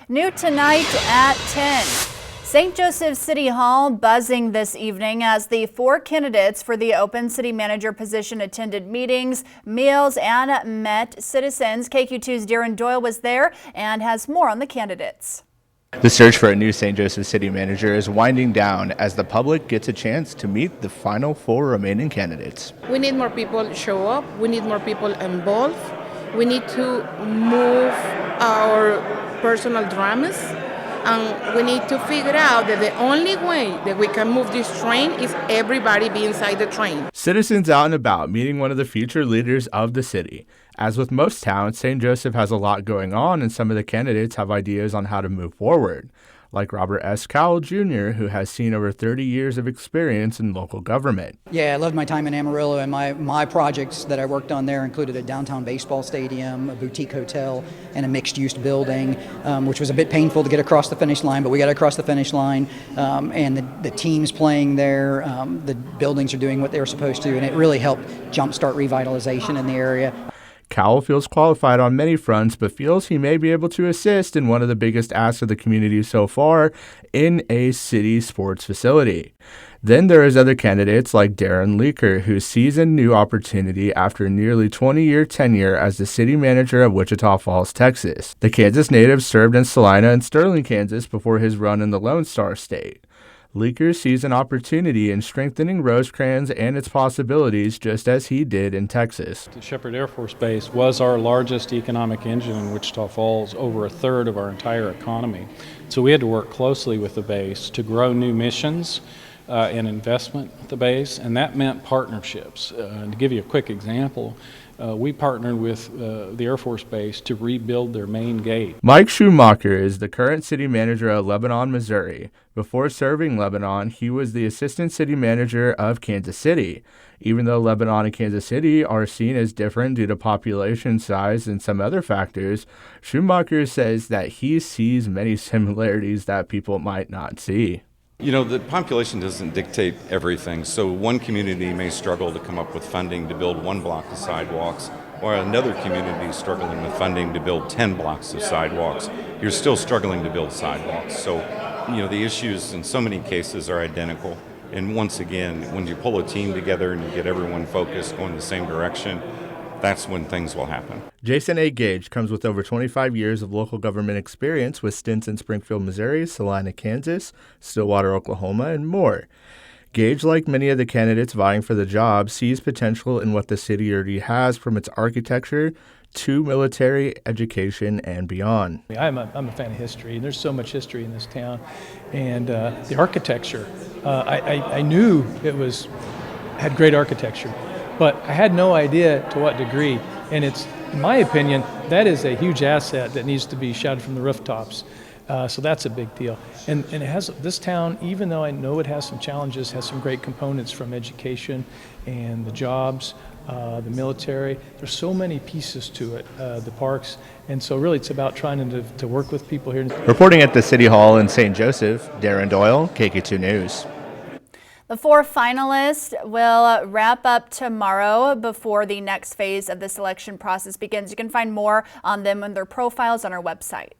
New tonight at 10. St. Joseph City Hall buzzing this evening as the 4 candidates for the open city manager position attended meetings, meals, and met citizens. KQ2's Darron Leiker was there and has more on the candidates. The search for a new St. Joseph City manager is winding down as the public gets a chance to meet the final 4 remaining candidates. We need more people show up. We need more people involved. We need to move our personal dramas. And we need to figure out that the only way that we can move this train is everybody be inside the train. Citizens out and about meeting one of the future leaders of the city. As with most towns, St. Joseph has a lot going on, and some of the candidates have ideas on how to move forward, like Robert S. Cowell Jr., who has seen over 30 years of experience in local government. Yeah, I loved my time in Amarillo, and my projects that I worked on there included a downtown baseball stadium, a boutique hotel, and a mixed-use building, which was a bit painful to get across the finish line, but we got across the finish line, and the teams playing there, the buildings are doing what they were supposed to, and it really helped jumpstart revitalization in the area. Cowell feels qualified on many fronts, but feels he may be able to assist in one of the biggest asks of the community so far, in a city sports facility. Then there is other candidates like Darron Leiker, who sees a new opportunity after a nearly 20-year tenure as the city manager of Wichita Falls, Texas. The Kansas native served in Salina and Sterling, Kansas before his run in the Lone Star State. Leiker sees an opportunity in strengthening Rosecrans and its possibilities, just as he did in Texas. Shepherd Air Force Base was our largest economic engine in Wichita Falls, over a third of our entire economy. So we had to work closely with the base to grow new missions and investment at the base, and that meant partnerships. To give you a quick example, we partnered with the Air Force Base to rebuild their main gate. Mike Schumacher is the current city manager of Lebanon, Missouri. Before serving Lebanon, he was the assistant city manager of Kansas City. Even though Lebanon and Kansas City are seen as different due to population size and some other factors, Schumacher says that he sees many similarities that people might not see. You know, the population doesn't dictate everything, so one community may struggle to come up with funding to build 1 block of sidewalks, while another community is struggling with funding to build 10 blocks of sidewalks. You're still struggling to build sidewalks. So, you know, the issues in so many cases are identical. And once again, when you pull a team together and you get everyone focused, going the same direction, that's when things will happen. Jason A. Gage comes with over 25 years of local government experience with stints in Springfield, Missouri, Salina, Kansas, Stillwater, Oklahoma, and more. Gage, like many of the candidates vying for the job, sees potential in what the city already has, from its architecture to military, education, and beyond. I'm a fan of history, and there's so much history in this town. And the architecture, I knew it had great architecture, but I had no idea to what degree. And it's, in my opinion, that is a huge asset that needs to be shouted from the rooftops. So that's a big deal. And it has, this town, even though I know it has some challenges, has some great components from education and the jobs, the military. There's so many pieces to it, the parks. And so really it's about trying to work with people here. Reporting at the City Hall in St. Joseph, Darron Leiker, KQ2 News. The 4 finalists will wrap up tomorrow before the next phase of the selection process begins. You can find more on them and their profiles on our website.